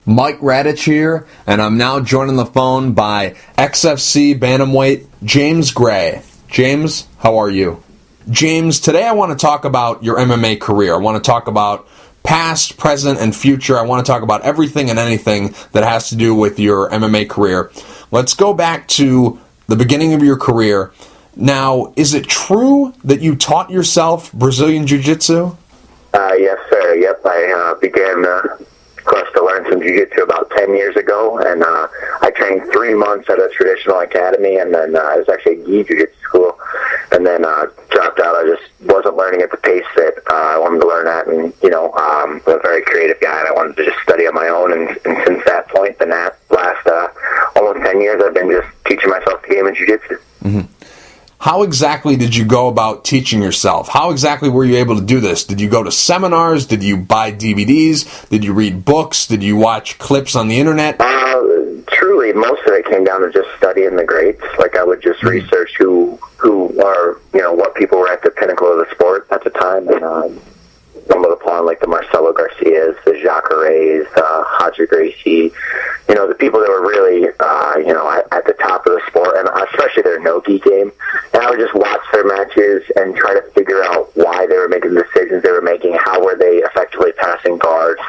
Mike Radich here, and I'm now joined on the phone by XFC Bantamweight James Gray. James, how are you? James, today I want to talk about your MMA career. I want to talk about past, present, and future. I want to talk about everything and anything that has to do with your MMA career. Let's go back to the beginning of your career. Now, is it true that you taught yourself Brazilian Jiu-Jitsu? Yes, sir. Yep, I began quest to learn some jiu-jitsu about 10 years ago, and I trained 3 months at a traditional academy, and then I was actually a gi jiu-jitsu school, and then dropped out. I just wasn't learning at the pace that I wanted to learn at, and, I'm a very creative guy, and I wanted to just study on my own, and since that point, then that last almost 10 years, I've been just teaching myself the game of jiu-jitsu. Mm-hmm. How exactly did you go about teaching yourself? How exactly were you able to do this? Did you go to seminars? Did you buy DVDs? Did you read books? Did you watch clips on the internet? Truly, most of it came down to just studying the greats. Like, I would just research who are, what people were at the pinnacle of the sport at the time, and stumbled upon, like, the Marcelo Garcias, the Jacares, Roger Gracie, the people that were really, at the top of the sport, and especially their no-gi game. And I would just watch their matches and try to figure out why they were making the decisions they were making, how were they effectively passing guards,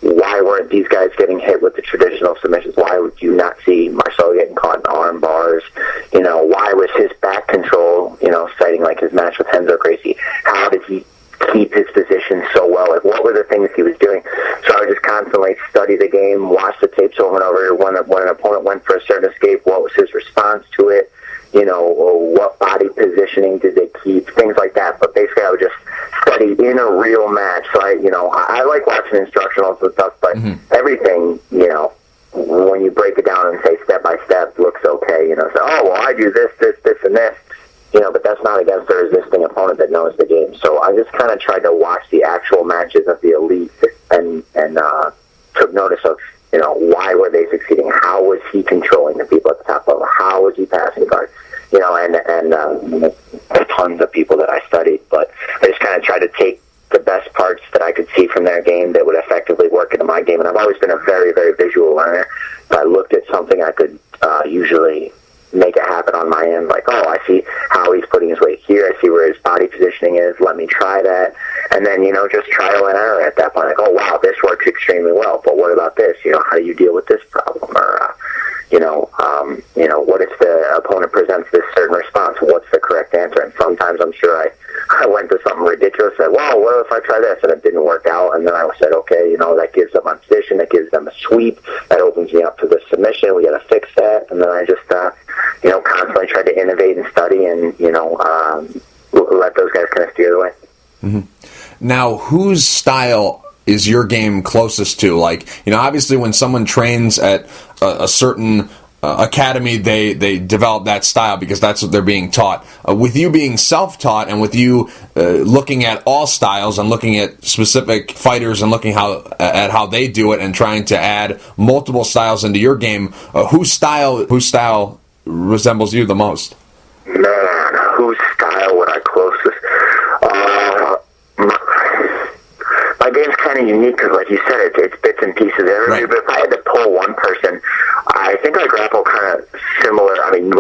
why weren't these guys getting hit with the traditional submissions? Why would you not see Marcelo getting caught in arm bars? Why was his back control, citing like his match with Renzo Gracie? How did he keep his position so well? Like, what were the things he was doing? So I would just constantly study the game, watch the tapes over and over. When an opponent went for a certain escape, what was his response to it? What body positioning did they keep? Things like that. But basically, I would just study in a real match. So I like watching instructionals and stuff, but everything, when you break it down and say step by step, looks okay. So, I do this, and this. But that's not against a resisting opponent that knows the game. So I just kind of tried to watch the actual matches of the elite and took notice of, why were they succeeding? How was he controlling the people at the top level? How was he passing guards? And tons of people that I studied. But I just kind of tried to take the best parts that I could see from their game that would effectively work into my game. And I've always been a very, very visual learner. If I looked at something, I could usually make it happen on my end. Like, I see how he's putting his weight here. I see where his body positioning is. Let me try that. And then, just trial and error at that point. Like, wow, this works extremely well. But what about this? How do you deal with this problem? Or, what if the opponent presents this certain response? What's the correct answer? And sometimes I'm sure I went to something ridiculous. Said, well, what if I try this? And it didn't work out. And then I said, okay, that gives them my position. That gives them a sweep. That opens me up to the submission. We got to fix that. And then I just, constantly tried to innovate and study and, let those guys kind of steer the way. Mm-hmm. Now, whose style is your game closest to? Like, obviously when someone trains at a certain academy, they develop that style because that's what they're being taught. With you being self-taught and with you looking at all styles and looking at specific fighters and looking at how they do it and trying to add multiple styles into your game, whose style resembles you the most? Man, whose style would I closest? My game's kind of unique because, like you said, it's bits and pieces of everybody. Right. But if I had to pull one person, I think I grapple kind of similar. I mean,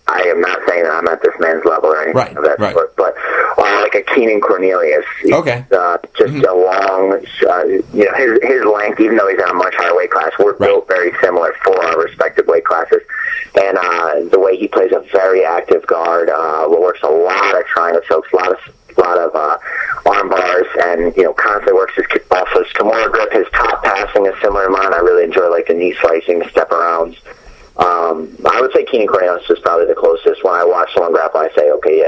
I am not saying that I'm at this man's level or anything of that sort, but like a Keenan Cornelius. Okay. Just a long, his length, even though he's in a much higher weight class, we're built very similar for our respective weight classes. And the way he plays a very active guard, works a lot of triangle chokes, a lot of arm bars, and constantly works his Kimura grip. His top passing is similar to mine. I really enjoy like the knee slicing, the step arounds. I would say Keenan Cornelius is probably the closest. When I watch someone grapple, I say, okay,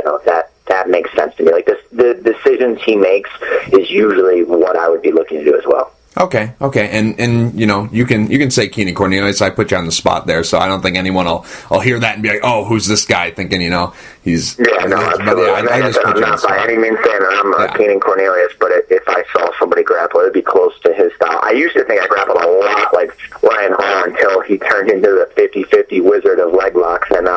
that makes sense to me. Like the decisions he makes is usually what I would be looking to do as well. Okay, and you can say Keenan Cornelius. I put you on the spot there, so I don't think anyone will hear that and be like, oh, who's this guy? Thinking he's absolutely. I just put I'm you on the not spot. by any means saying that I'm Keenan Cornelius, but if I saw somebody grapple, it'd be close to his style. I used to think I grappled a lot like Ryan Hall until he turned into the 50-50 wizard of leg locks, and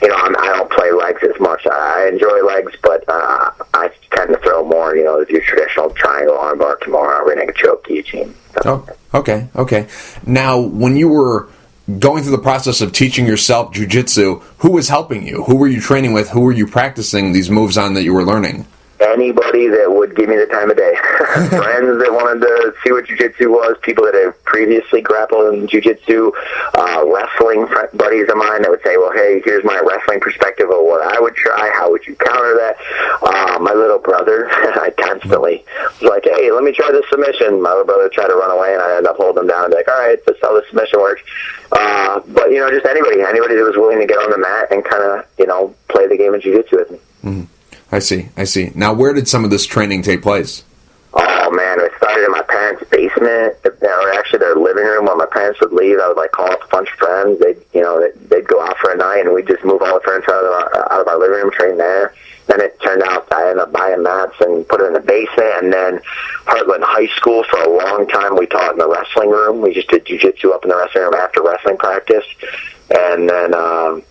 I don't play legs as much. I enjoy legs, but I tend to throw more, your traditional triangle, armbar, kimura, rear naked choke, guillotine. Oh, okay. Now, when you were going through the process of teaching yourself jiu-jitsu, who was helping you? Who were you training with? Who were you practicing these moves on that you were learning? Anybody that would give me the time of day. Friends that wanted to see what jiu-jitsu was, people that had previously grappled in jiu-jitsu, wrestling buddies of mine that would say, well, hey, here's my wrestling perspective of what I would try. How would you counter that? My little brother, I constantly was like, hey, let me try this submission. My little brother tried to run away, and I ended up holding him down and be like, all right, that's how the submission works. But, just anybody that was willing to get on the mat and kind of, play the game of jiu-jitsu with me. Mm-hmm. I see. Now, where did some of this training take place? Oh, man, it started in my parents' basement, or actually their living room. When my parents would leave, I would, call up a bunch of friends. They'd go out for a night, and we'd just move all the furniture out of our living room, train there. Then it turned out I ended up buying mats and put it in the basement. And then Heartland High School, for a long time, we taught in the wrestling room. We just did jiu-jitsu up in the wrestling room after wrestling practice. And then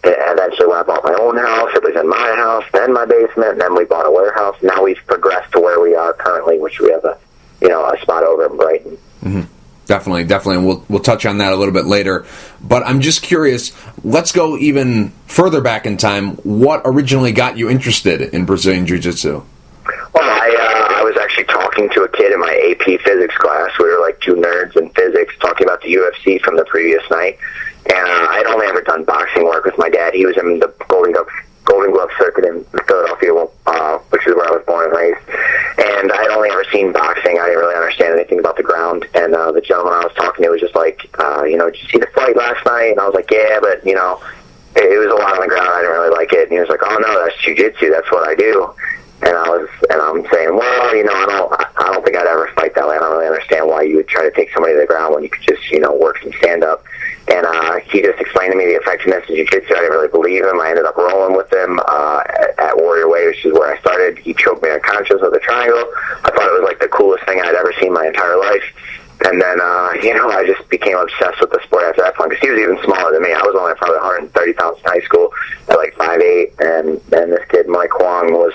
eventually when I bought my own house, it was in my house, then my basement, and then we bought a warehouse. Now we've progressed to where we are currently, which we have a spot over in Brighton. Mm-hmm. Definitely, and we'll touch on that a little bit later. But I'm just curious, let's go even further back in time. What originally got you interested in Brazilian Jiu-Jitsu? Well, I was actually talking to a kid in my AP physics class. We were like two nerds in physics talking about the UFC from the previous night. And I'd only ever done boxing work with my dad. He was in the Golden Glove circuit in Philadelphia, which is where I was born and raised. And I'd only ever seen boxing. I didn't really understand anything about the ground. And the gentleman I was talking to was just like, did you see the fight last night? And I was like, yeah, but, it was a lot on the ground. I didn't really like it. And he was like, oh, no, that's jiu-jitsu. That's what I do. And I'm saying, well, I don't think I'd ever fight that way. I don't really understand why you would try to take somebody to the ground when you could just, work some stand-up. And he just explained to me the effectiveness of jiu-jitsu. I didn't really believe him. I ended up rolling with him at Warrior Way, which is where I started. He choked me unconscious with a triangle. I thought it was like the coolest thing I'd ever seen in my entire life. And then, I just became obsessed with the sport after that point, because he was even smaller than me. I was only probably 130 pounds in high school at 5'8", and this kid, Mike Huang, was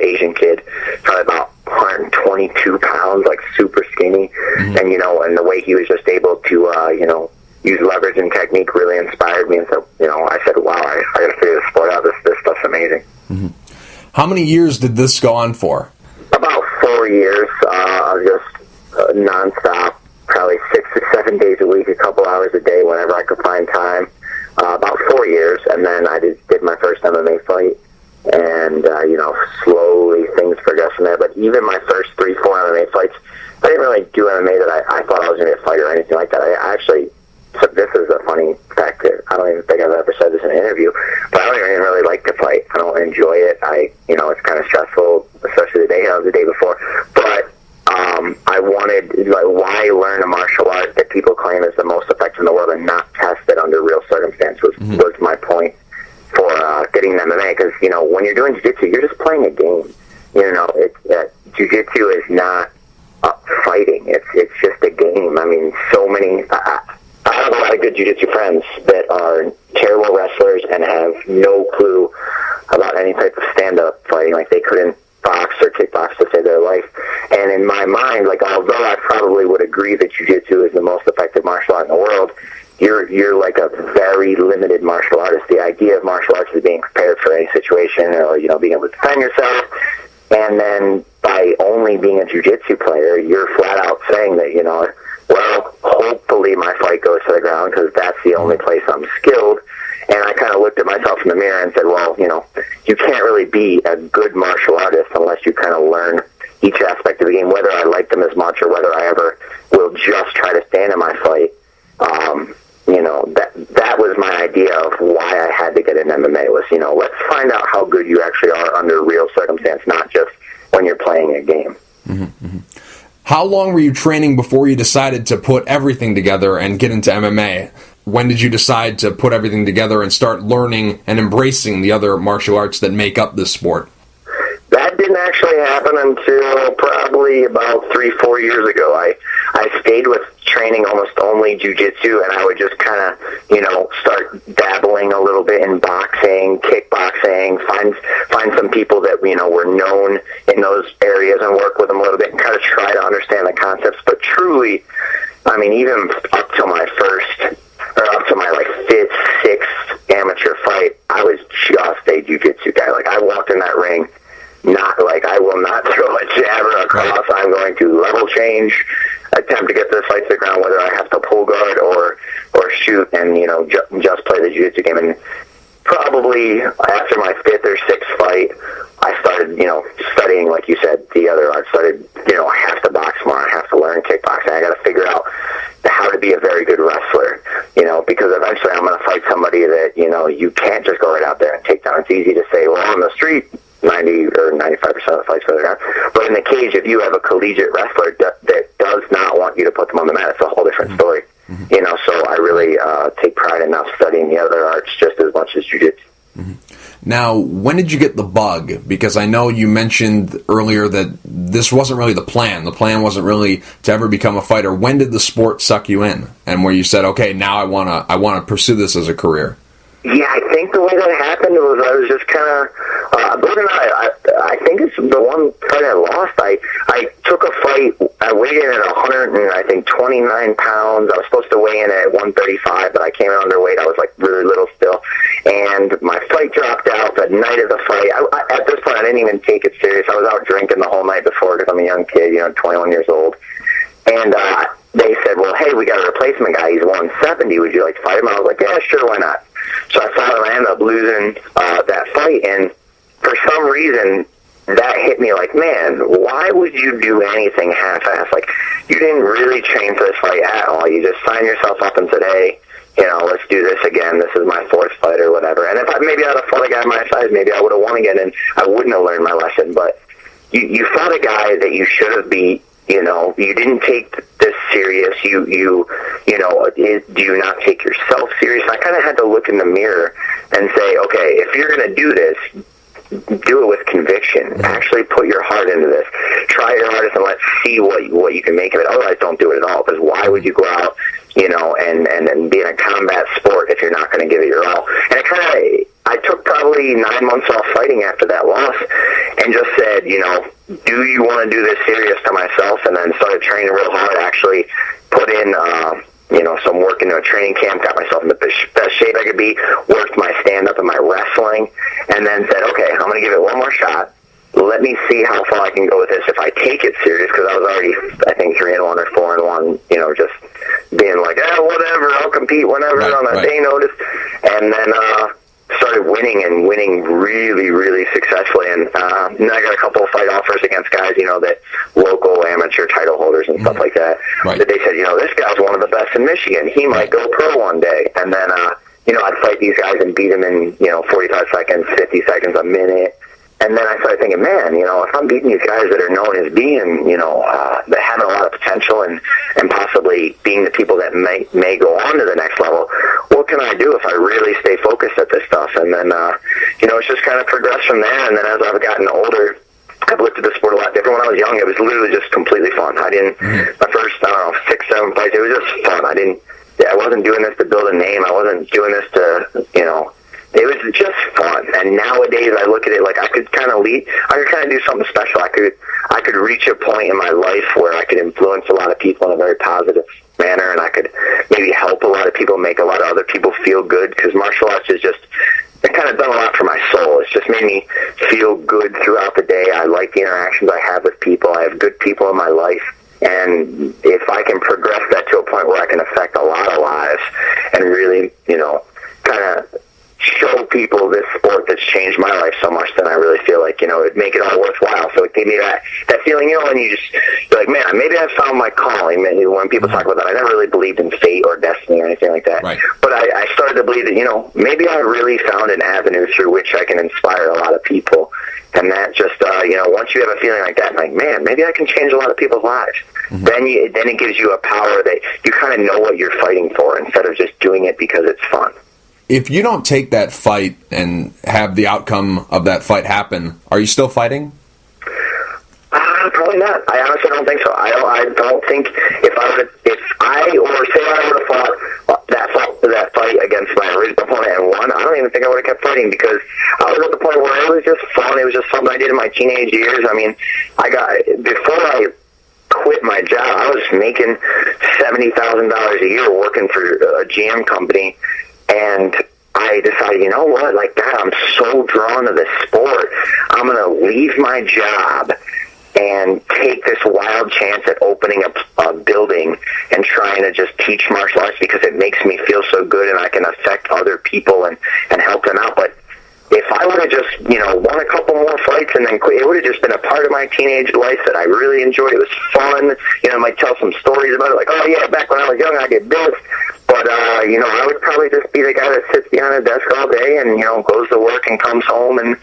Asian kid, probably about 122 pounds, super skinny. Mm-hmm. And the way he was just able to, use leverage and technique really inspired me. And so, I said, wow, I got to figure this sport out. This stuff's amazing. Mm-hmm. How many years did this go on for? About 4 years of just nonstop, probably 6 to 7 days a week, a couple hours a day, whenever I could find time. About 4 years, and then I did my first MMA fight. And, slowly things progressed from there. But even my first 3-4 MMA fights, I didn't really do MMA that I thought I was going to be a fighter or anything like that. I actually... So this is a funny fact. I don't even think I've ever said this in an interview, but I don't even really like to fight. I don't enjoy it. It's kind of stressful, especially the day before. But I wanted, why learn a martial art that people claim is the most effective in the world and not test it under real circumstances was my point for getting into MMA. Because when you're doing jiu-jitsu, you're just playing a game. Jiu-jitsu is not fighting. It's just a game. I mean, so many. I have a lot of good jiu-jitsu friends that are terrible wrestlers and have no clue about any type of stand-up fighting. They couldn't box or kickbox to save their life. And in my mind, although I probably would agree that jiu-jitsu is the most effective martial art in the world, you're like a very limited martial artist. The idea of martial arts is being prepared for any situation or, being able to defend yourself. And then by only being a jiu-jitsu player, you're flat out saying that, well, hopefully my fight goes to the ground because that's the only place I'm skilled. And I kind of looked at myself in the mirror and said, well, you can't really be a good martial artist unless you kind of learn each aspect of the game, whether I like them as much or whether I ever will just try to stand in my fight. That was my idea of why I had to get into MMA was, let's find out how good you actually are under real circumstance, not just when you're playing a game. Mm-hmm, mm-hmm. How long were you training before you decided to put everything together and get into MMA? When did you decide to put everything together and start learning and embracing the other martial arts that make up this sport? That didn't actually happen until probably about 3-4 years ago. I stayed with training almost only mainly jiu-jitsu, and I would just kind of, start dabbling a little bit in boxing, kickboxing, find some people that, were known in those areas and work with them a little bit and kind of try to understand the concepts. But truly, I mean, even up to my fifth, sixth amateur fight, I was just a jiu-jitsu guy. Like, I walked in that ring, not like, I will not throw a jabber across. Right. I'm going to level change, attempt to get this fight to the ground, whether I have to pull guard or shoot, and, just play the jiu-jitsu game. And probably after my fifth or sixth fight, I started, studying, like you said, the other art. Started, I have to box more. I have to learn kickboxing. I got to figure out how to be a very good wrestler, because eventually I'm going to fight somebody that, you can't just go right out there and take down. It's easy to say, well, on the street, 90 or 95% of the fights go down. But in the cage, if you have a collegiate wrestler that does not want you to put them on the mat, it's a whole different story. Mm-hmm. So I really take pride in now studying the other arts just as much as jiu-jitsu. Mm-hmm. Now, when did you get the bug? Because I know you mentioned earlier that this wasn't really the plan. The plan wasn't really to ever become a fighter. When did the sport suck you in? And where you said, okay, now I wanna pursue this as a career? Yeah, I think the way that happened was I was just kind of, believe it or not, I think it's the one fight I lost. I took a fight, I weighed in at 29 pounds. I was supposed to weigh in at 135, but I came in underweight. I was like really little still. And my fight dropped out the night of the fight. At this point, I didn't even take it serious. I was out drinking the whole night before because I'm a young kid, 21 years old. And they said, well, hey, we got a replacement guy. He's 170. Would you like to fight him? I was like, yeah, sure, why not? So I fought him. I ended up losing that fight. And for some reason, that hit me like, man, why would you do anything half-assed? Like, you didn't really train for this fight at all. You just signed yourself up and said, hey, let's do this again. This is my fourth fight or whatever. And if maybe I'd have fought a guy my size, maybe I would have won again, and I wouldn't have learned my lesson. But you fought a guy that you should have beat. You didn't take this serious. Do you not take yourself serious? I kind of had to look in the mirror and say, okay, if you're going to do this, do it with conviction. Actually put your heart into this. Try your hardest and let's see what you can make of it. Otherwise, don't do it at all, because why would you go out, and be in a combat sport if you're not going to give it your all? And I took probably 9 months off fighting after that loss and just said, do you want to do this serious to myself? And then started training real hard, actually put in, some work into a training camp, got myself in the best shape I could be, worked my stand-up and my wrestling, and then said, okay, I'm going to give it one more shot. Let me see how far I can go with this if I take it serious, because I was already, I think, 3-1 or 4-1, just being like, whatever, I'll compete whenever on a day notice. And then started winning really, really successfully. And then I got a couple of fight offers against guys, that local amateur title holders and stuff like that. Right. That they said, this guy's one of the best in Michigan. He might go pro one day. And then, I'd fight these guys and beat them in, 45 seconds, 50 seconds, a minute. And then I started thinking, man, if I'm beating these guys that are known as being, that having a lot of potential and possibly being the people that may go on to the next level, what can I do if I really stay focused at this stuff? And then, it's just kind of progressed from there. And then as I've gotten older, I've looked at the sport a lot different. When I was young, it was literally just completely fun. My first, 6, 7 fights, it was just fun. I wasn't doing this to build a name. I wasn't doing this to, it was just fun. And nowadays I look at it like I could kind of do something special. I could reach a point in my life where I could influence a lot of people in a very positive manner, and I could maybe help a lot of people, make a lot of other people feel good, because martial arts is just, it kind of done a lot for my soul. It's just made me feel good throughout the day. I like the interactions I have with people. I have good people in my life. And if I can progress that to a point where I can affect a lot of lives and really, kind of show people this sport that's changed my life so much, then I really feel like, it'd make it all worthwhile. So it gave me that feeling, and you're like, man, maybe I found my calling. When people talk about that, I never really believed in fate or destiny or anything like that. Right. But I started to believe that, maybe I really found an avenue through which I can inspire a lot of people. And that just, once you have a feeling like that, like, man, maybe I can change a lot of people's lives. Mm-hmm. Then it gives you a power that you kind of know what you're fighting for instead of just doing it because it's fun. If you don't take that fight and have the outcome of that fight happen, are you still fighting? Probably not. I honestly don't think so. I don't think if I would have even think I would have kept fighting because I was at the point where it was just fun. It was just something I did in my teenage years. I mean, before I quit my job, I was making $70,000 a year working for a GM company, and I decided, you know what, like that, I'm so drawn to this sport, I'm going to leave my job and take this wild chance at opening a building and trying to just teach martial arts because it makes me feel so good and I can affect other people and help them out. But if I would have just, won a couple more fights and then quit, it would have just been a part of my teenage life that I really enjoyed. It was fun. I might tell some stories about it, like, oh, yeah, back when I was young, I did this. But, I would probably just be the guy that sits behind a desk all day and, goes to work and comes home and,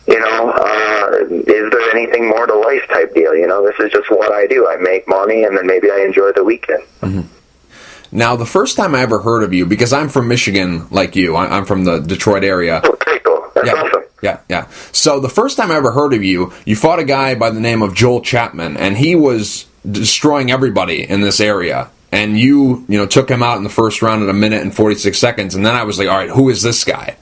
is there anything more to life type deal? This is just what I do. I make money and then maybe I enjoy the weekend. Mm-hmm. Now, the first time I ever heard of you, because I'm from Michigan like you, I'm from the Detroit area. Oh, very cool. That's awesome. Yeah. So the first time I ever heard of you, you fought a guy by the name of Joel Chapman, and he was destroying everybody in this area. And you took him out in the first round at 1 minute and 46 seconds, and then I was like, all right, who is this guy?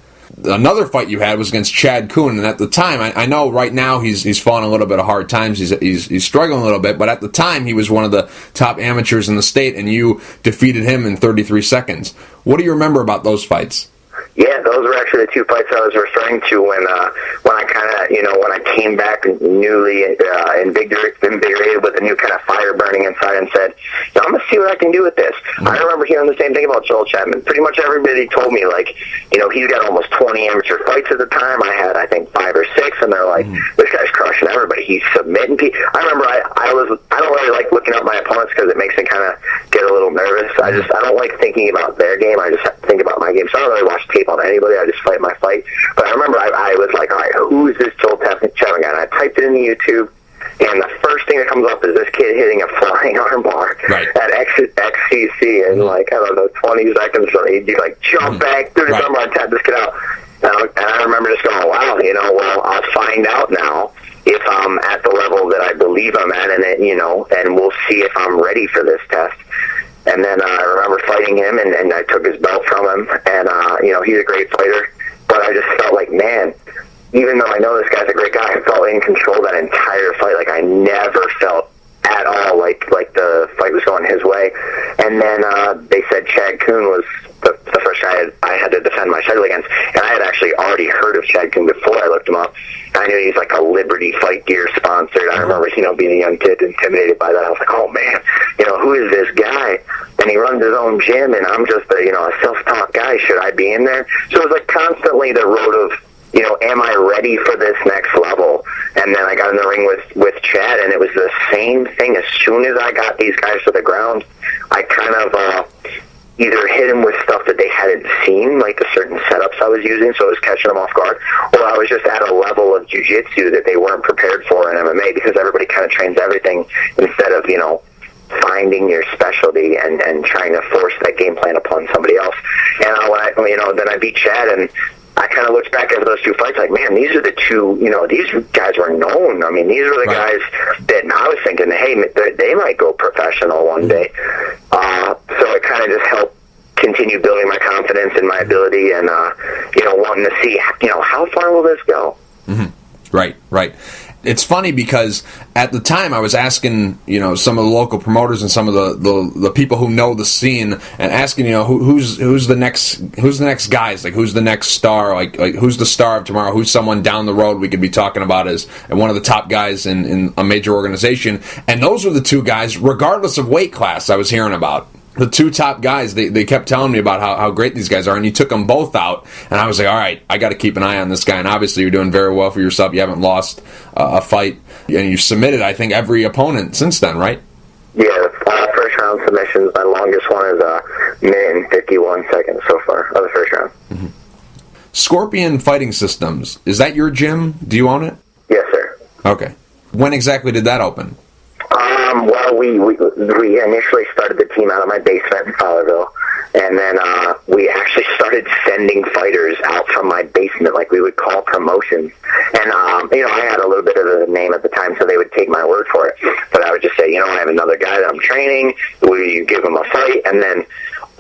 Another fight you had was against Chad Kuhn, and at the time, I know right now he's fallen a little bit of hard times, he's struggling a little bit, but at the time he was one of the top amateurs in the state, and you defeated him in 33 seconds. What do you remember about those fights? Yeah, those were actually the two fights I was referring to when I kind of, when I came back newly invigorated with a new kind of fire burning inside and said, I'm going to see what I can do with this. Mm-hmm. I remember hearing the same thing about Joel Chapman. Pretty much everybody told me, like, he's got almost 20 amateur fights at the time. I had, I think, 5 or 6, and they're like, this guy's crushing everybody. He's submitting people. I remember I don't really like looking at my opponents because it makes me kind of get a little nervous. I don't like thinking about their game. I just have to think about my game. So I don't really watch tape on anybody. I just fight my fight. But I remember I was like, all right, who is this Joel Chapman guy? And I typed it into YouTube, and the first thing that comes up is this kid hitting a flying armbar at XCC in, like, I don't know, 20 seconds. So he'd be like, jump back, through the armbar, and tap this kid out. And I remember just going, wow, well, I'll find out now if I'm at the level that I believe I'm at, and and we'll see if I'm ready for this test. And then I remember fighting him, and I took his belt from him, and, he's a great fighter. But I just felt like, man, even though I know this guy's a great guy, I felt in control that entire fight. Like, I never felt at all like the fight was going his way. And then they said Chad Kuhn was the first guy I had to defend my title against. And I had actually already heard of Chad Kuhn before I looked him up. I knew he's like a Liberty Fight Gear sponsored. I remember, being a young kid intimidated by that. I was like, oh, man, who is this guy? And he runs his own gym, and I'm just a self-taught guy. Should I be in there? So it was like constantly the road of, am I ready for this next level? And then I got in the ring with Chad, and it was the same thing. As soon as I got these guys to the ground, I kind of either hit them with stuff that they hadn't seen, like the certain setups I was using, so I was catching them off guard, or I was just at a level of jiu-jitsu that they weren't prepared for in MMA, because everybody kind of trains everything instead of, finding your specialty and trying to force that game plan upon somebody else. And then I beat Chad, and I kind of looked back at those two fights like, man, these are the two, these guys were known. I mean, these are the guys that I was thinking, hey, they might go professional one day. So it kind of just helped continue building my confidence and my ability and, wanting to see, how far will this go? Mm-hmm. Right. It's funny because at the time I was asking, some of the local promoters and some of the people who know the scene, and asking, who's the next guys, like who's the next star, like who's the star of tomorrow, who's someone down the road we could be talking about as one of the top guys in a major organization, and those were the two guys, regardless of weight class, I was hearing about. The two top guys, they kept telling me about how great these guys are, and you took them both out, and I was like, all right, I got to keep an eye on this guy, and obviously you're doing very well for yourself. You haven't lost a fight, and you've submitted, I think, every opponent since then, right? Yeah, first round submissions, my longest one is a minute and 51 seconds so far of the first round. Mm-hmm. Scorpion Fighting Systems, is that your gym? Do you own it? Yes, sir. Okay. When exactly did that open? Well, we initially started the team out of my basement in Fowlerville, and then we actually started sending fighters out from my basement, like we would call promotions. And, I had a little bit of a name at the time, so they would take my word for it. But I would just say, I have another guy that I'm training. Will you give him a fight? And then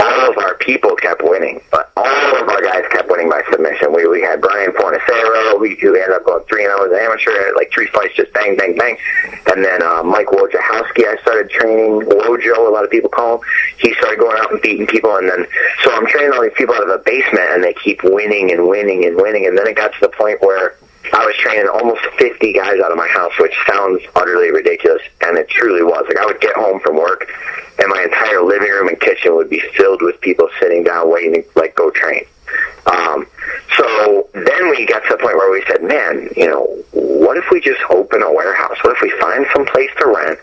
all of our people kept winning, but all of our guys kept winning by submission. We had Brian Fornicero, who ended up going 3-0 as an amateur, like 3 fights, just bang, bang, bang. And then Mike Wojciechowski, I started training. Wojo, a lot of people call him. He started going out and beating people, and then so I'm training all these people out of a basement, and they keep winning and winning and winning. And then it got to the point where I was training almost 50 guys out of my house, which sounds utterly ridiculous, and it truly was. Like, I would get home from work, and my entire living room and kitchen would be filled with people sitting down waiting to, like, go train. So then we got to the point where we said, man, what if we just open a warehouse? What if we find some place to rent,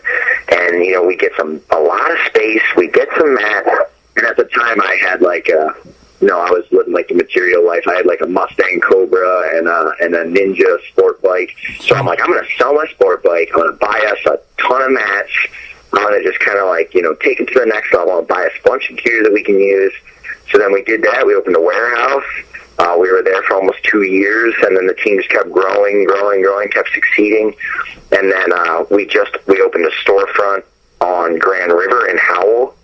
and, we get a lot of space, we get some mats, and at the time I had, like, I was living like the material life. I had like a Mustang Cobra and a Ninja sport bike. So I'm like, I'm going to sell my sport bike. I'm going to buy us a ton of mats. I'm going to just kind of like, take it to the next level and buy a bunch of gear that we can use. So then we did that. We opened a warehouse. We were there for almost 2 years, and then the team just kept growing, kept succeeding. And then we opened a storefront on Grand River in Howell.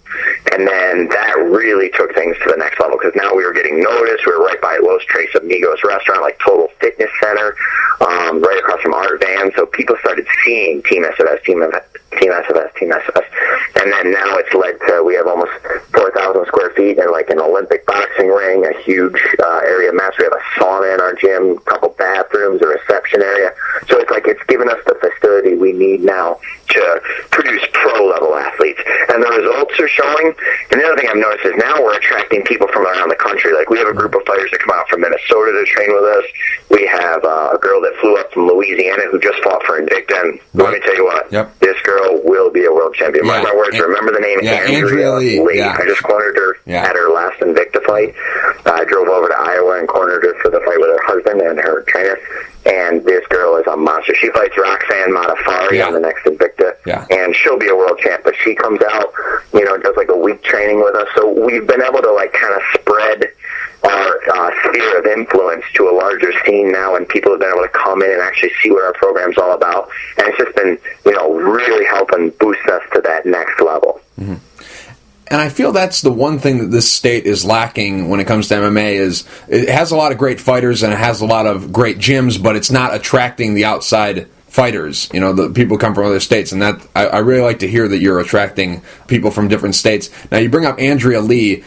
And then that really took things to the next level, because now we were getting noticed. We were right by Los Tres Amigos restaurant, like total fitness center, right across from Art Van. So people started seeing Team SFS. And then now it's led to, we have almost 4,000 square feet and like an Olympic boxing ring, a huge area of mass. We have a sauna in our gym, a couple bathrooms, a reception area. So it's like it's given us the facility we need now to produce pro-level athletes. And the results are showing. And the other thing I've noticed is now we're attracting people from around the country. Like, we have a group of fighters that come out from Minnesota to train with us. We have a girl that flew up from Louisiana who just fought for Invicta. And let me tell you what, this girl will be a world champion. Mark my words, remember the name Andrea Lee. Yeah. I just cornered her at her last Invicta fight. I drove over to Iowa and cornered her for the fight with her husband and her trainer. And this girl is a monster. She fights Roxanne Modafari on the next Invicta. Yeah. And she'll be a world champ. But she comes out, does like a week training with us. So we've been able to like kind of spread our sphere of influence to a larger scene now, and people have been able to come in and actually see what our program's all about. And it's just been, really helping boost us to that next level. Mm-hmm. And I feel that's the one thing that this state is lacking when it comes to MMA is it has a lot of great fighters and it has a lot of great gyms, but it's not attracting the outside fighters. The people come from other states, and that I really like to hear that you're attracting people from different states. Now, you bring up Andrea Lee,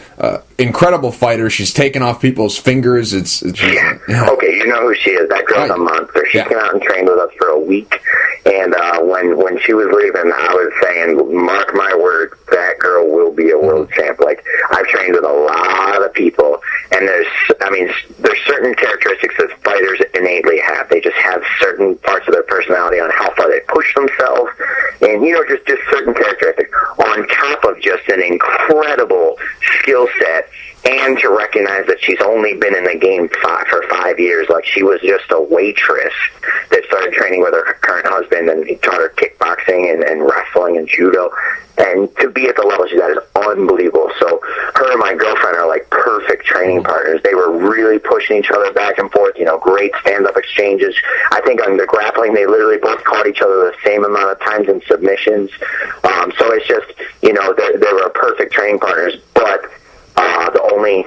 incredible fighter. She's taken off people's fingers. Okay, you know who she is. That girl's a monster. She came out and trained with us for a week, and when she was leaving, I was saying, mark my word, that girl will be a world champ. Like, I've trained with a lot of people, and there's certain characteristics that fighters innately have. They just have certain parts of their personality on how far they push themselves, and just certain characteristics on top of just an incredible skill set. And to recognize that she's only been in the game for 5 years. Like, she was just a waitress that started training with her current husband, and he taught her kickboxing and wrestling and judo. And to be at the level she's at is unbelievable. So her and my girlfriend are like perfect training partners. They were really pushing each other back and forth, great stand-up exchanges. I think on the grappling, they literally both caught each other the same amount of times in submissions. So it's just, they were perfect training partners. But the only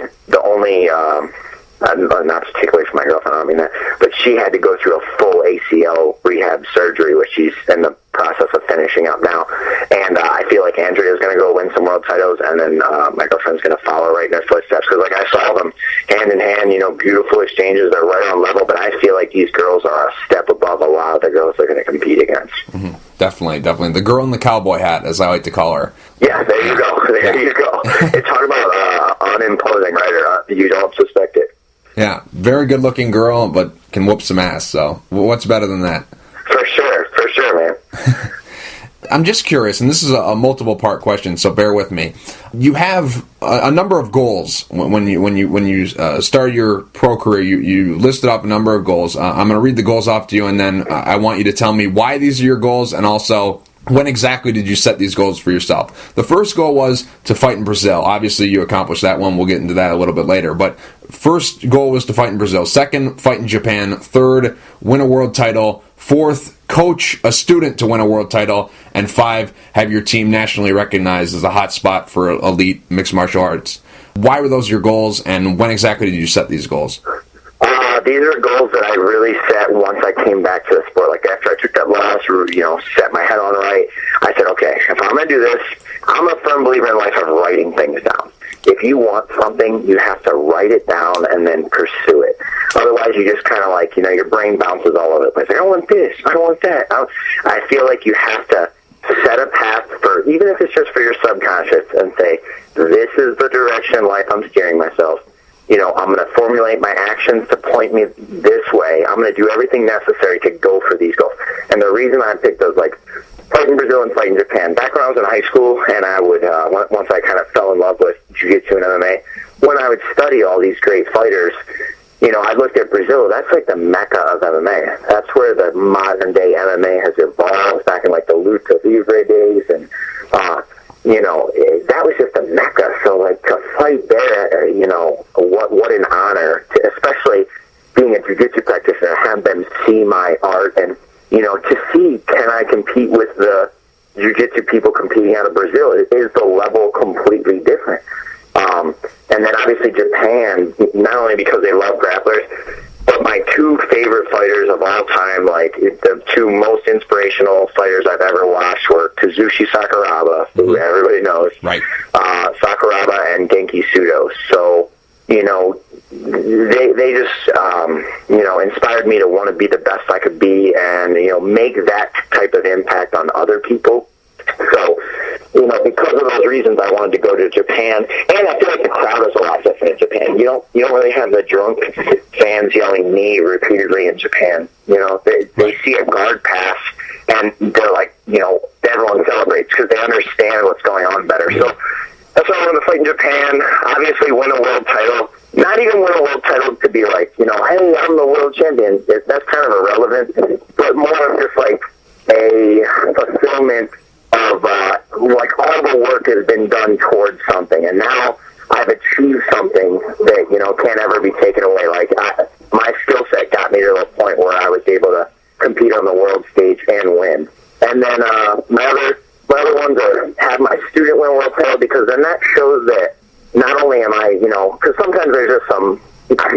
not to take away from my girlfriend, I don't mean that, but she had to go through a full ACL rehab surgery, which she's in the process of finishing up now. And I feel like Andrea's going to go win some world titles, and then my girlfriend's going to follow right in her footsteps, because like I saw them hand in hand, beautiful exchanges. They're right on level, but I feel like these girls are a step above a lot of the girls they're going to compete against. Mm-hmm. Definitely. The girl in the cowboy hat, as I like to call her. Yeah, there you go. There you go. It's hard about unimposing, right? Or you don't suspect it. Yeah, very good-looking girl, but can whoop some ass, so what's better than that? For sure, man. I'm just curious, and this is a multiple-part question, so bear with me. You have a number of goals when you started your pro career. You listed up a number of goals. I'm going to read the goals off to you, and then I want you to tell me why these are your goals, and also when exactly did you set these goals for yourself. The first goal was to fight in Brazil. Obviously, you accomplished that one. We'll get into that a little bit later. But first goal was to fight in Brazil. Second, fight in Japan. Third, win a world title. Fourth, coach a student to win a world title, and 5, have your team nationally recognized as a hot spot for elite mixed martial arts. Why were those your goals, and when exactly did you set these goals? These are goals that I really set once I came back to the sport. Like after I took that loss, set my head on right, I said, okay, if I'm going to do this, I'm a firm believer in life of writing things down. If you want something, you have to write it down and then pursue it. Otherwise, you just kind of like, your brain bounces all over the place. Like, I want this, I don't want that. I feel like you have to set a path for, even if it's just for your subconscious, and say, this is the direction in life I'm steering myself. I'm going to formulate my actions to point me this way. I'm going to do everything necessary to go for these goals. And the reason I picked those, like, fight in Brazil and fight in Japan, back when I was in high school, and I would, once I kind of fell in love with jiu-jitsu and MMA, when I would study all these great fighters, I looked at Brazil. That's like the mecca of MMA. That's where the modern-day MMA has evolved back in, like, the Luta Livre days, and, that was just a mecca. So, like, to fight there, what an honor, especially being a jiu-jitsu practitioner, have them see my art and, to see, can I compete with the jiu-jitsu people competing out of Brazil? Is the level completely different? And then obviously Japan, not only because they love grapplers, but my 2 favorite fighters of all time, like the 2 most inspirational fighters I've ever watched were Kazushi Sakuraba, who everybody knows, right? Sakuraba and Genki Sudo. So, they just, inspired me to want to be the best I could be and, make that type of impact on other people. So, because of those reasons, I wanted to go to Japan, and I feel like the crowd is a lot different in Japan. You don't really have the drunk fans yelling "knee" repeatedly in Japan. They see a guard pass, and they're like, everyone celebrates because they understand what's going on better. So that's why I wanted to fight in Japan. Obviously, win a world title. Not even win a world title to be like, hey, I'm the world champion. That's kind of irrelevant, but more of just like a fulfillment of like all the work has been done towards something, and now I've achieved something that can't ever be taken away. Like my skill set got me to a point where I was able to compete on the world stage and win. And then my other ones are have my student win a world title, because then that shows that not only am I, because sometimes there's just some,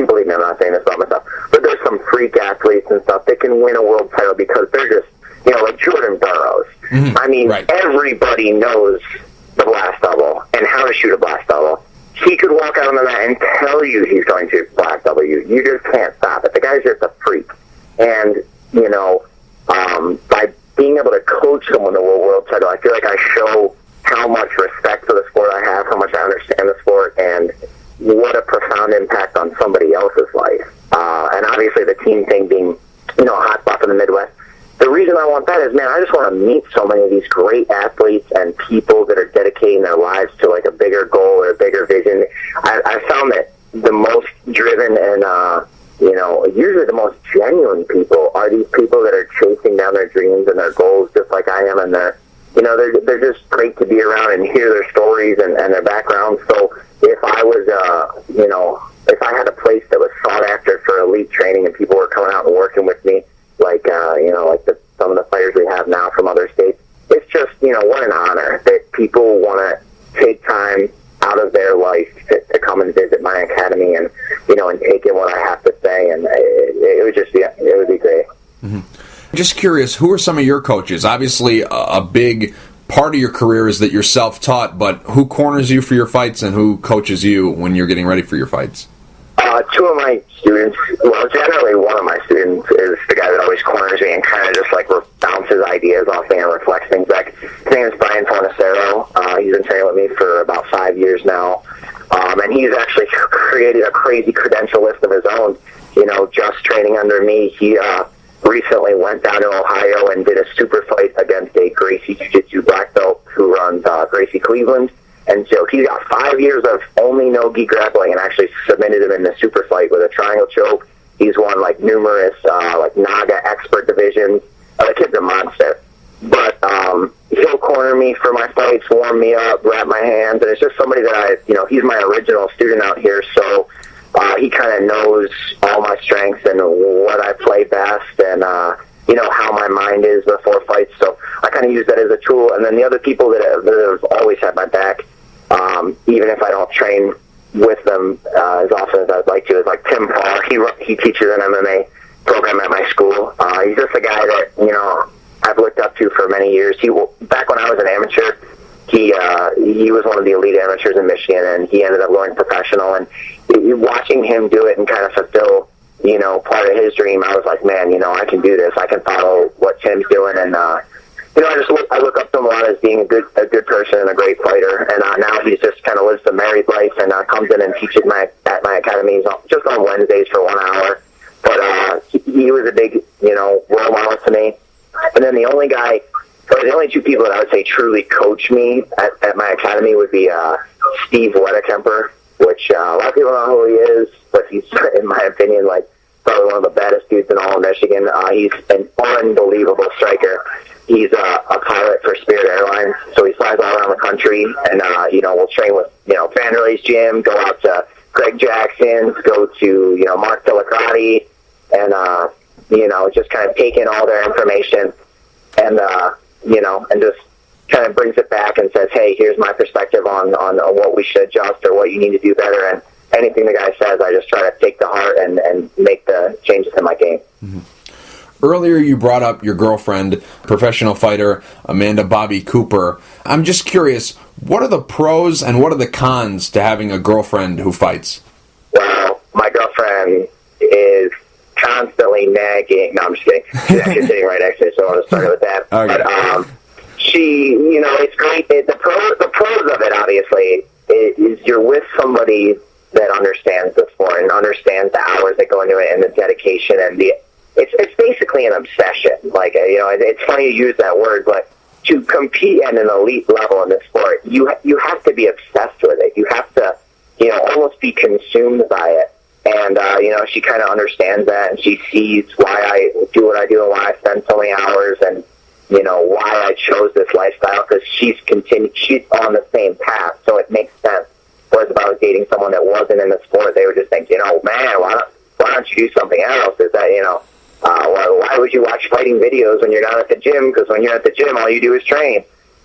believe me, I'm not saying this about myself, but there's some freak athletes and stuff that can win a world title because they're just, like Jordan Burroughs. Mm-hmm. I mean, right. Everybody knows the blast double and how to shoot a blast double. He could walk out on the mat and tell you he's going to blast double you. You just can't stop it. The guy's just a freak. And, by being able to coach someone to a world title, I feel like I show how much respect for the sport I have, how much I understand the sport, and what a profound impact on somebody else's life. And obviously the team thing being, a hot spot in the Midwest. The reason I want that is, man, I just want to meet so many of these great athletes and people that are dedicating their lives to like a bigger goal or a bigger vision. I found that the most driven and, usually the most genuine people are these people that are chasing down their dreams and their goals just like I am, and they're just great to be around and hear their stories and their backgrounds. So if I was, if I had a place that was sought after for elite training and people were coming out and working with me, like, some of the fighters we have now from other states, it's just, what an honor that people want to take time out of their life to come and visit my academy and, and take in what I have to say. And it would just be, it would be great. Mm-hmm. Just curious, who are some of your coaches? Obviously, a big part of your career is that you're self-taught, but who corners you for your fights and who coaches you when you're getting ready for your fights? 2 of my students, well, generally one of my students is the guy that always corners me and kind of just like bounces ideas off me and reflects things back. His name is Brian Fornicero. He's been training with me for about 5 years now. And he's actually created a crazy credential list of his own, just training under me. He recently went down to Ohio and did a super fight against a Gracie Jiu-Jitsu black belt who runs Gracie Cleveland. And so he got 5 years of only no-gi grappling and actually submitted him in the super fight with a triangle choke. He's won numerous Naga expert divisions. The kid's a monster. But he'll corner me for my fights, warm me up, wrap my hands, and it's just somebody that he's my original student out here, so he kind of knows all my strengths and what I play best, and how my mind is before fights. So I kind of use that as a tool. And then the other people that have always had my back, even if I don't train with them as often as I'd like to, is like Tim Paul. He teaches an MMA program at my school. He's just a guy that, I've looked up to for many years. Back when I was an amateur, he was one of the elite amateurs in Michigan, and he ended up going professional. And watching him do it and kind of fulfill, part of his dream, I was like, man, I can do this. I can follow what Tim's doing. And, I look up to him a lot as being a good person and a great fighter. And now he's just kind of lives the married life and comes in and teaches at my academies just on Wednesdays for 1 hour. But he was a big, role model to me. And then the only two people that I would say truly coach me at my academy would be Steve Wedekemper, which a lot of people don't know who he is, but he's, in my opinion, like probably one of the baddest dudes in all of Michigan. He's an unbelievable striker. He's a pilot for Spirit Airlines, so he flies all around the country, and we'll train with Vanderlei's gym, go out to Greg Jackson's, go to Mark Delacrotti, and just kind of take in all their information, and and just kind of brings it back and says, hey, here's my perspective on what we should adjust or what you need to do better. And anything the guy says, I just try to take to heart and make the changes in my game. Mm-hmm. Earlier, you brought up your girlfriend, professional fighter Amanda Bobby Cooper. I'm just curious, what are the pros and what are the cons to having a girlfriend who fights? Well, my girlfriend is constantly nagging. No, I'm just kidding. She's actually sitting right next to me, so I want to start with that. Okay. But she, it's great. The pros of it, obviously, is you're with somebody that understands the sport and understands the hours that go into it and the dedication and it's basically an obsession. Like, it's funny to use that word, but to compete at an elite level in this sport, you have to be obsessed with it. You have to, almost be consumed by it. And, she kind of understands that, and she sees why I do what I do and why I spend so many hours and, why I chose this lifestyle, because she's on the same path, so it makes sense. Whereas if I was dating someone that wasn't in the sport, they would just think, man, why don't you do something else? Is that, why would you watch fighting videos when you're not at the gym? Because when you're at the gym, all you do is train.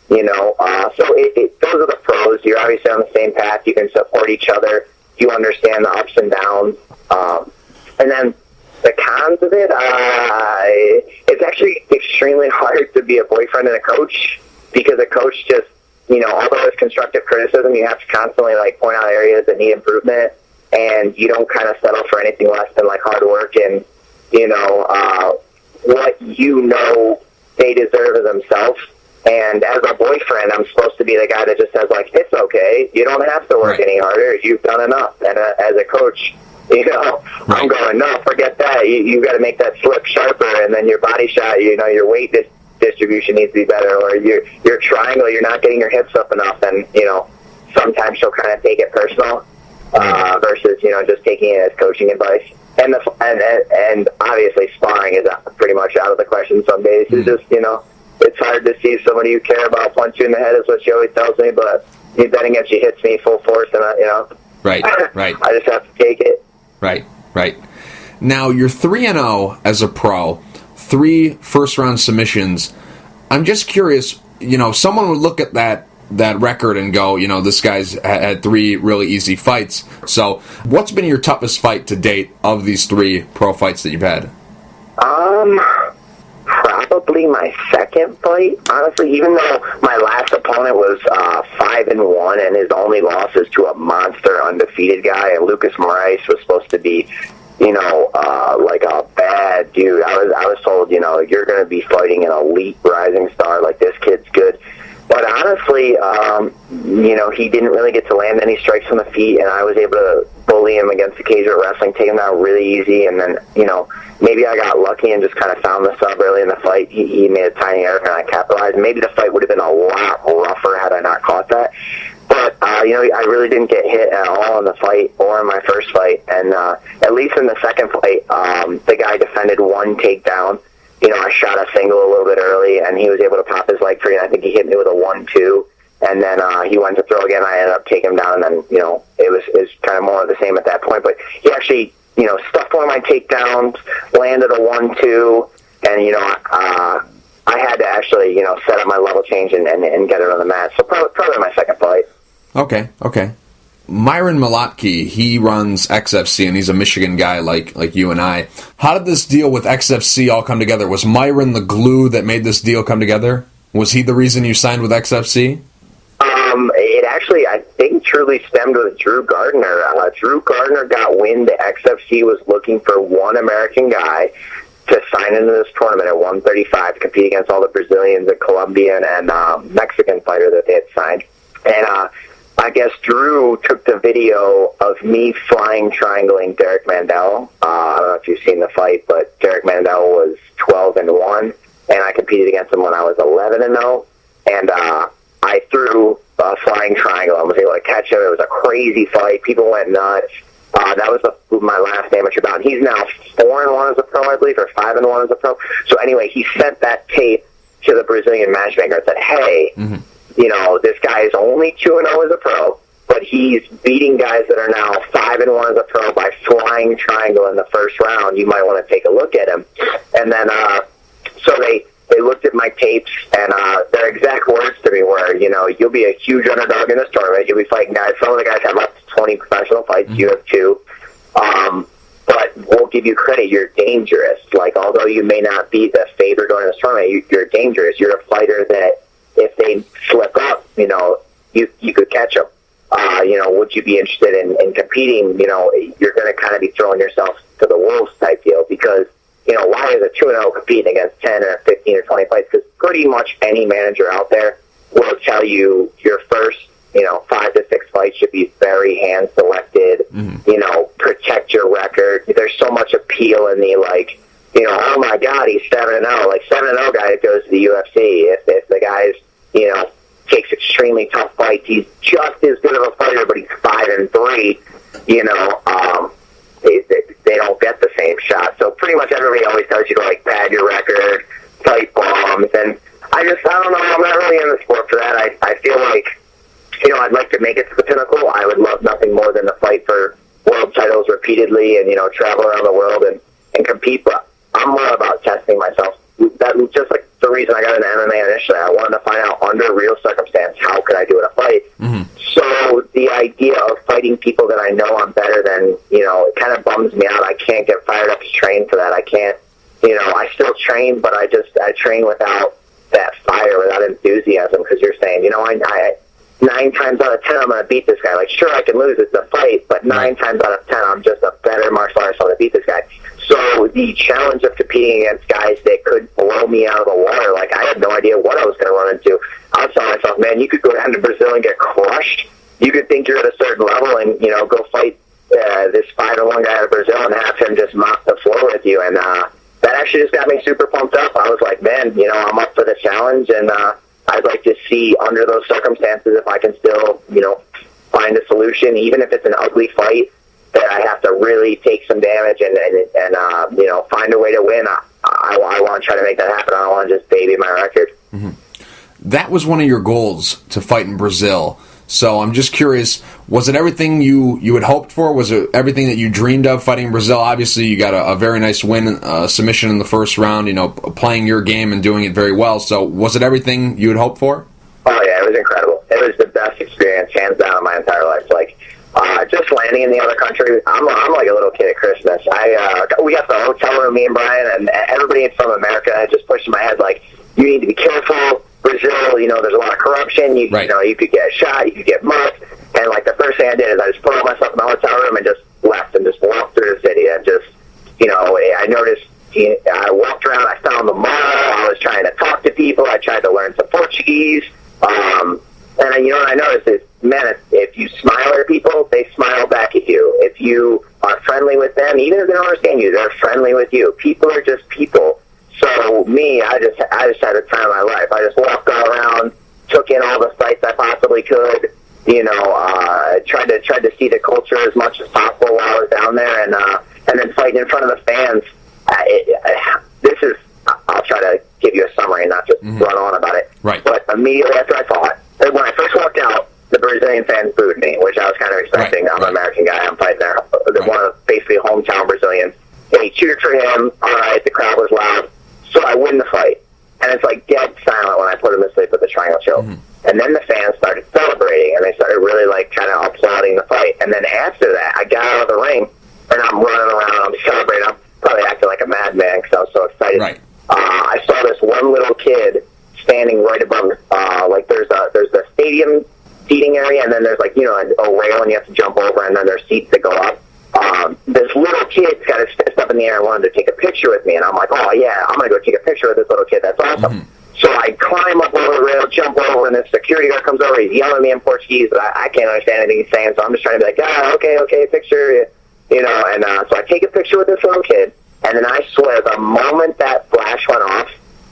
So those are the pros. You're obviously on the same path. You can support each other. You understand the ups and downs. And then the cons of it, it's actually extremely hard to be a boyfriend and a coach, because a coach just, although it's constructive criticism, you have to constantly point out areas that need improvement, and you don't kind of settle for anything less than hard work and what they deserve of themselves. And as a boyfriend, I'm supposed to be the guy that just says, it's okay. You don't have to work any harder. You've done enough. And as a coach, I'm going, no, forget that. You've got to make that slip sharper, and then your body shot, your weight distribution needs to be better, or your triangle, you're not getting your hips up enough. And, sometimes she'll kind of take it personal versus, just taking it as coaching advice. And obviously sparring is pretty much out of the question some days. It's just, it's hard to see somebody you care about punch you in the head, is what she always tells me, but me betting against she hits me full force, and Right. I just have to take it. Right. Now, you're 3-0 as a pro, 3 first-round submissions. I'm just curious, someone would look at that record and go, this guy's had 3 really easy fights. So, what's been your toughest fight to date of these 3 pro fights that you've had? Probably my second fight, honestly, even though my last opponent was 5-1, and his only loss is to a monster undefeated guy, and Lucas Moraes was supposed to be, like a bad dude. I was told, you're going to be fighting an elite rising star, like this kid's good. But honestly, he didn't really get to land any strikes on the feet, and I was able to bully him against the cage at wrestling, take him out really easy, and then, maybe I got lucky and just kind of found the sub early in the fight. He made a tiny error, and I capitalized. Maybe the fight would have been a lot rougher had I not caught that. But, I really didn't get hit at all in the fight or in my first fight. And at least in the second fight, the guy defended 1 takedown. I shot a single a little bit early, and he was able to pop his leg free, and I think he hit me with a 1-2. And then he went to throw again. I ended up taking him down, and then, it was kind of more of the same at that point. But he actually, stuffed one of my takedowns, landed a 1-2, and I had to actually set up my level change and get it on the mat. So probably my second fight. Okay. Myron Malotki, he runs XFC, and he's a Michigan guy like you and I. How did this deal with XFC all come together? Was Myron the glue that made this deal come together? Was he the reason you signed with XFC? It actually, I think, truly stemmed with Drew Gardner. Drew Gardner got wind that XFC was looking for one American guy to sign into this tournament at 135 to compete against all the Brazilians and Colombian and Mexican fighter that they had signed. And I guess Drew took the video of me flying triangling Derek Mandel. I don't know if you've seen the fight, but Derek Mandel was 12-1, and I competed against him when I was 11-0. And I threw a flying triangle. I was able to catch him. It was a crazy fight. People went nuts. That was my last amateur bout. He's now 4-1 as a pro, I believe, or 5-1 as a pro. So anyway, he sent that tape to the Brazilian matchmaker and said, hey, this guy is only 2-0 as a pro, but he's beating guys that are now 5-1 as a pro by flying triangle in the first round. You might want to take a look at him. And then, so they looked at my tapes, and their exact words to me were, you'll be a huge underdog in this tournament. You'll be fighting guys. Some of the guys have up to 20 professional fights. You have 2. But we'll give you credit. You're dangerous. Like, although you may not be the favorite going to this tournament, you're dangerous. You're a fighter that if they slip up, you could catch them. Would you be interested in competing? You're going to kind of be throwing yourself to the wolves type deal because, why is a 2-0 competing against 10 or 15 or 20 fights? Because pretty much any manager out there will tell you your first, 5 to 6 fights should be very hand-selected, protect your record. There's so much appeal in the, oh my God, he's 7-0. Like, 7-0 guy that goes to the UFC. If the guy's, takes extremely tough fights, he's just as good of a fighter, but he's 5-3, they don't get the same shot. So pretty much everybody always tells you to, pad your record, fight bombs, and I don't know, I'm not really in the sport for that. I feel like, I'd like to make it to the pinnacle. I would love nothing more than to fight for world titles repeatedly and, travel around the world and compete, but I'm more about testing myself. That was just like the reason I got into MMA initially. I wanted to find out under real circumstance, how could I do in a fight? So the idea of fighting people that I know I'm better than, it kind of bums me out. I can't get fired up to train for that. I can't, I still train, but I train without that fire, without enthusiasm, because you're saying, I 9 times out of 10, I'm going to beat this guy. Like, sure, I can lose. It's a fight, but 9 times out of 10, I'm just a better martial artist. I'm going to beat this guy. So the challenge of competing against guys that could blow me out of the water, I had no idea what I was going to run into. I was telling myself, man, you could go down to Brazil and get crushed. You could think you're at a certain level and, go fight this 5-1 guy out of Brazil and have him just mop the floor with you. And that actually just got me super pumped up. I was like, man, I'm up for the challenge, and I'd like to see under those circumstances if I can still, find a solution, even if it's an ugly fight that I have to really take some damage and find a way to win. I want to try to make that happen. I don't want to just baby my record. That was one of your goals, to fight in Brazil. So I'm just curious, was it everything you had hoped for? Was it everything that you dreamed of fighting in Brazil? Obviously, you got a very nice win, submission in the first round, playing your game and doing it very well. So was it everything you had hoped for? Oh, yeah, it was incredible. It was the best experience, hands down, in my entire life. Just landing in the other country, I'm like a little kid at Christmas. We got the hotel room, me and Brian, and everybody from America had just pushed in my head, you need to be careful. Brazil, there's a lot of corruption. You could get shot, you could get mugged. And the first thing I did is I just put myself in the hotel room and just left and just walked through the city. And just, I noticed, I walked around, I found the mall, I was trying to talk to people, I tried to learn some Portuguese. And what I noticed is, man, if you smile at people, they smile back at you. If you are friendly with them, even if they don't understand you, they're friendly with you. People are just people. So me, I just had the time of my life. I just walked all around, took in all the sights I possibly could. Tried to see the culture as much as possible while I was down there, and then fighting in front of the fans. I'll try to give you a summary and not just run on about it. Right. But immediately after I fought, when I first walked out, the Brazilian fans booed me, which I was kind of expecting. Right. I'm an American guy. I'm fighting there. One of basically hometown Brazilians. They cheered for him. All right, the crowd was loud. So I win the fight. And it's like dead silent when I put him to sleep with the triangle choke. Mm-hmm. And then the fans started celebrating, and they started really, like, kind of applauding the fight. And then after that, I got out of the ring, and I'm running around, I'm celebrating. I'm probably acting like a madman because I was so excited. Right. I saw this one little kid standing right above, like, there's the stadium seating area, and then there's, like, you know, a rail, and you have to jump over, and then there's seats that go up. This little kid's got his fist up in the air and wanted to take a picture with me, and I'm like, oh, yeah, I'm going to go take a picture with this little kid. That's awesome. Mm-hmm. So I climb up over the rail, jump over, and this security guard comes over. He's yelling at me in Portuguese, but I can't understand anything he's saying, so I'm just trying to be like, okay, picture, you know. And so I take a picture with this little kid, and then I swear, the moment that flash went off,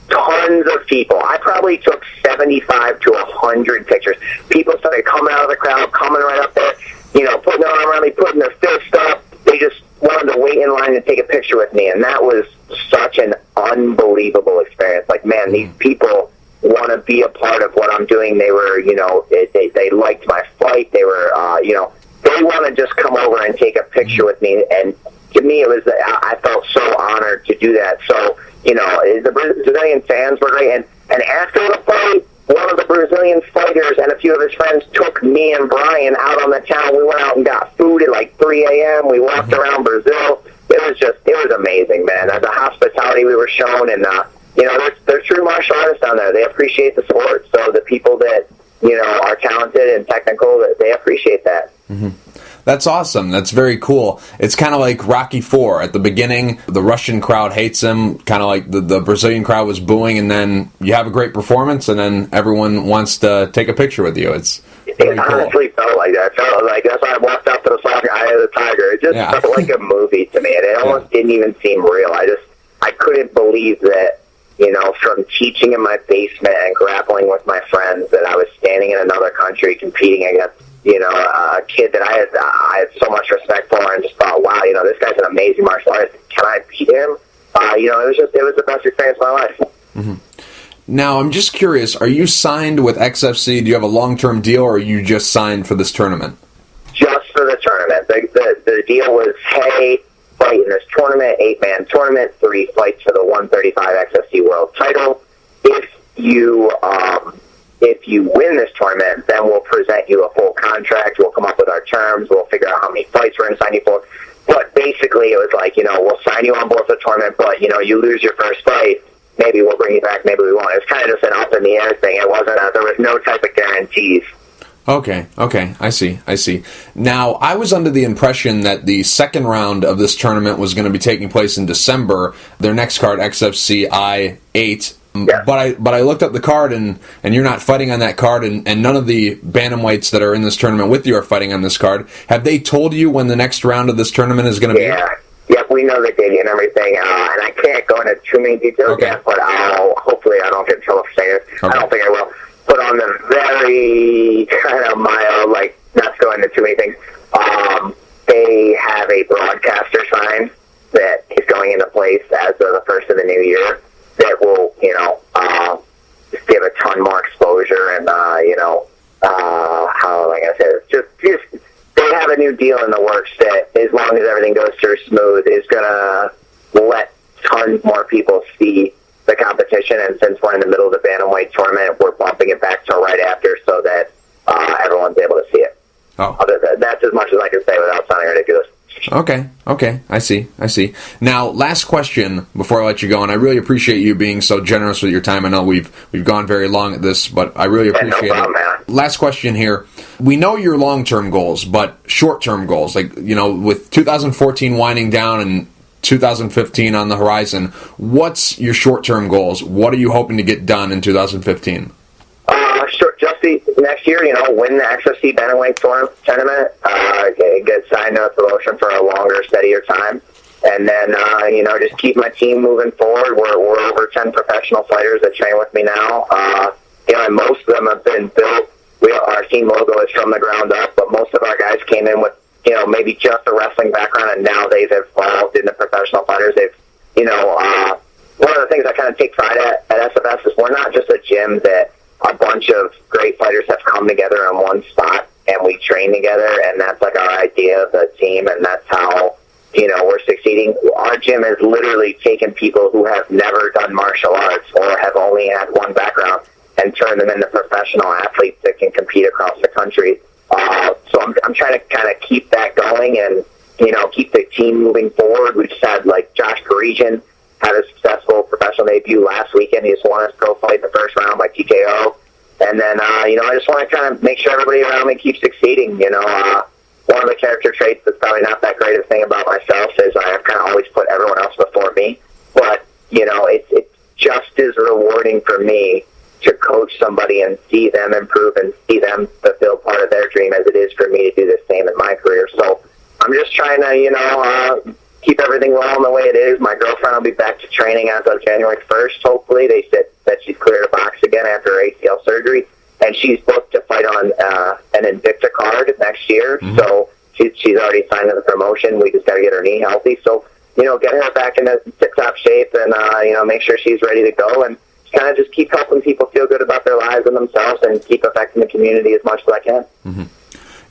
tons of people. I probably took 75 to 100 pictures. People started coming out of the crowd, coming right up there, you know, putting their arm around me, putting their fist up. They just wanted to wait in line to take a picture with me, and that was such an unbelievable experience. Like, man, these people want to be a part of what I'm doing. They were, you know, they liked my fight. They were, you know, they want to just come over and take a picture with me, and to me, it was, I felt so honored to do that. So, you know, the Brazilian fans were great, and after the fight, one of the Brazilian fighters and a few of his friends took me and Brian out on the town. We went out and got food at like 3 a.m. We walked around Brazil. It was amazing, man. The hospitality we were shown, and, you know, there's true martial artists down there. They appreciate the sport. So the people that, you know, are talented and technical, they appreciate that. Mm-hmm. That's awesome. That's very cool. It's kind of like Rocky IV. At the beginning, the Russian crowd hates him, kind of like the Brazilian crowd was booing, and then you have a great performance, and then everyone wants to take a picture with you. It honestly felt like that. It felt like that's why I walked up to the soccer Eye of the Tiger. It just felt like a movie to me, and it almost didn't even seem real. I couldn't believe that, you know, from teaching in my basement and grappling with my friends, that I was standing in another country competing against, you know, a kid that I had so much respect for, and just thought, wow, you know, this guy's an amazing martial artist. Can I beat him? You know, it was the best experience of my life. Mm-hmm. Now, I'm just curious, are you signed with XFC? Do you have a long-term deal, or are you just signed for this tournament? Just for the tournament. The deal was, hey, fight in this tournament, 8-man tournament, 3 fights for the 135 XFC world title. If you win this tournament, then we'll present you a full contract. We'll come up with our terms. We'll figure out how many fights we're going to sign you for. But basically, it was like, you know, we'll sign you on board for the tournament, but, you know, you lose your first fight, maybe we'll bring you back, maybe we won't. It was kind of just an up-in-the-air thing. It wasn't there was no type of guarantees. Okay, I see. Now, I was under the impression that the second round of this tournament was going to be taking place in December. Their next card, XFC I-8. Yeah. But I looked up the card, and you're not fighting on that card, and none of the bantamweights that are in this tournament with you are fighting on this card. Have they told you when the next round of this tournament is going to be? Yeah, we know the date and everything, and I can't go into too many details yet, but hopefully I don't get in trouble for saying it. Okay. I don't think I will. But on the very kind of mild, like, not to go into too many things, they have a broadcaster sign that is going into place as of the first of the new year that will, you know, just give a ton more exposure, and, you know, how am I going to say this? Just they have a new deal in the works that, as long as everything goes through smooth, is going to let tons more people see the competition. And since we're in the middle of the bantamweight tournament, we're bumping it back to right after so that everyone's able to see it. Oh. That's as much as I can say without sounding ridiculous. Okay. I see. Now, last question before I let you go, and I really appreciate you being so generous with your time. I know we've gone very long at this, but I really appreciate it. Man. Last question here. We know your long-term goals, but short-term goals, like, you know, with 2014 winding down and 2015 on the horizon, what's your short-term goals? What are you hoping to get done in 2015? Just next year, you know, win the XFC Bantamweight tournament, get signed up promotion for a longer, steadier time, and then, you know, just keep my team moving forward. We're over 10 professional fighters that train with me now. You know, and most of them have been built. Our team logo is from the ground up, but most of our guys came in with, you know, maybe just a wrestling background, and now they've evolved into professional fighters. They've, you know, one of the things I kind of take pride at SFS is we're not just a gym that a bunch of great fighters have come together in one spot and we train together, and that's like our idea of the team, and that's how, you know, we're succeeding. succeeding. Our gym has literally taken people who have never done martial arts or have only had one background and turned them into professional athletes that can compete across the country. So I'm trying to kind of keep that going and, keep the team moving forward. We just had, Josh Parisian had a successful professional debut last weekend. He just won his pro fight in the first round by TKO. And then, I just want to kind of make sure everybody around me keeps succeeding. One of the character traits that's probably not that great a thing about myself is I've kind of always put everyone else before me. But, it's just as rewarding for me to coach somebody and see them improve and see them fulfill part of their dream as it is for me to do the same in my career. So I'm just trying to, keep everything well in the way it is. My girlfriend will be back to training as of January 1st, hopefully. They said that she's cleared to box again after her ACL surgery, and she's booked to fight on an Invicta card next year. Mm-hmm. So she's already signed to the promotion. We just got to get her knee healthy. So, get her back into tip-top shape and, make sure she's ready to go and kind of just keep helping people feel good about their lives and themselves and keep affecting the community as much as I can. Mm-hmm.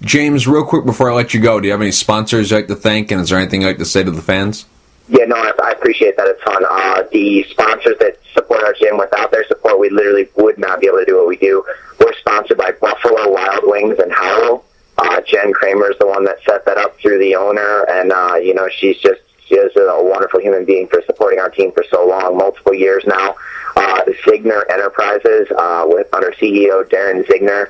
James, real quick before I let you go, do you have any sponsors you'd like to thank, and is there anything you'd like to say to the fans? Yeah, no, I appreciate that a ton. The sponsors that support our gym, without their support, we literally would not be able to do what we do. We're sponsored by Buffalo Wild Wings and Howell. Jen Kramer is the one that set that up through the owner, and, she is a wonderful human being for supporting our team for so long, multiple years now. Zigner Enterprises, under CEO Darren Zigner.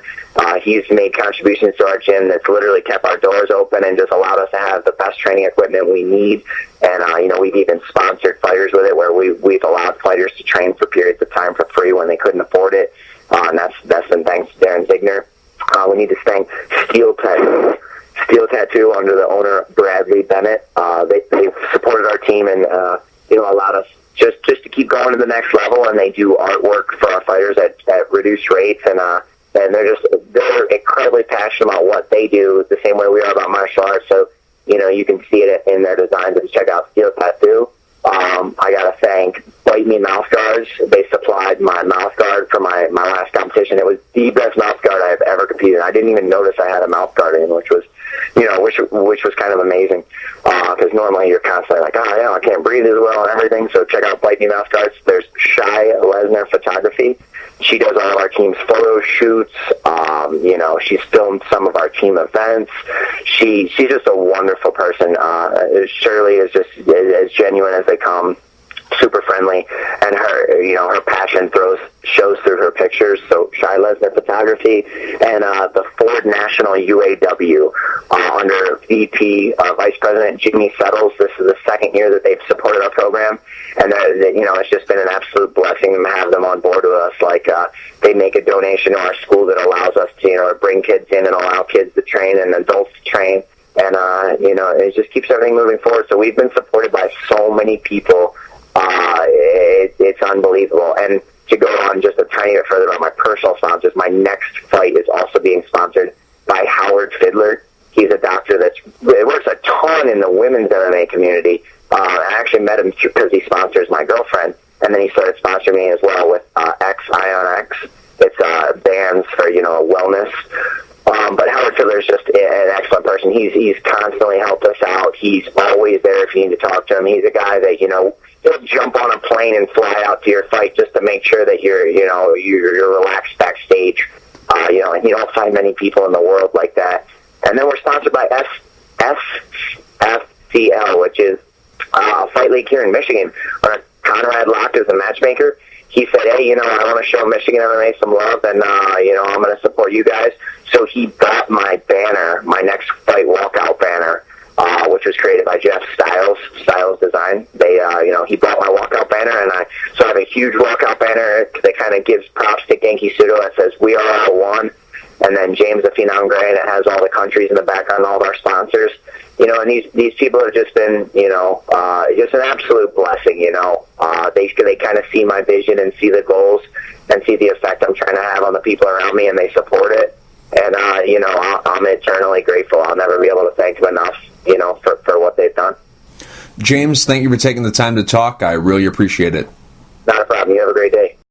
He's made contributions to our gym that's literally kept our doors open and just allowed us to have the best training equipment we need. And, we've even sponsored fighters with it where we've allowed fighters to train for periods of time for free when they couldn't afford it. And that's been thanks to Darren Zigner. We need to thank Steel Tattoo under the owner Bradley Bennett. They supported our team and allowed us just to keep going to the next level. And they do artwork for our fighters at reduced rates, and they're incredibly passionate about what they do, the same way we are about martial arts. So you can see it in their designs. If you check out Steel Tattoo. I gotta thank Bite Me mouth guards. They supplied my mouth guard for my last competition. It was the best mouth guard I've ever competed in. I didn't even notice I had a mouth guard in, which was kind of amazing. Because normally you're constantly like, I can't breathe as well and everything. So check out Bite Me mouth guards. There's Shy Lesnar Photography. She does all of our team's photo shoots. She's filmed some of our team events. She's just a wonderful person. Shirley is just as genuine as they come. Super friendly, and her passion shows through her pictures. So Shy Lesnar Photography and the Ford National UAW under VP Vice President Jimmy Settles. This is the second year that they've supported our program, and it's just been an absolute blessing to have them on board with us. They make a donation to our school that allows us to bring kids in and allow kids to train and adults to train, and it just keeps everything moving forward. So we've been supported by so many people. It's unbelievable. And to go on just a tiny bit further about my personal sponsors, my next fight is also being sponsored by Howard Fiddler. He's a doctor that works a ton in the women's MMA community. I actually met him because he sponsors my girlfriend, and then he started sponsoring me as well with Ion X. It's bands for wellness. But Howard Fiddler is just an excellent person. He's constantly helped us out. He's always there if you need to talk to him. He's a guy that he'll jump on a plane and fly out to your fight just to make sure that you're relaxed backstage. And you don't find many people in the world like that. And then we're sponsored by XFCL, which is a fight league here in Michigan. Conrad Locke is the matchmaker. He said, hey, I want to show Michigan MMA some love, and, I'm going to support you guys. So he bought my banner, my next fight walkout banner, which was created by Jeff Styles Design. He bought my walkout banner, and I have a huge walkout banner that kind of gives props to Genki Sudo that says, we are all one. And then James the Phenom Gray, and it has all the countries in the background, all of our sponsors. And these people have just been, just an absolute blessing, They kind of see my vision and see the goals and see the effect I'm trying to have on the people around me, and they support it. And, I'm eternally grateful. I'll never be able to thank them enough, for what they've done. James, thank you for taking the time to talk. I really appreciate it. Not a problem. You have a great day.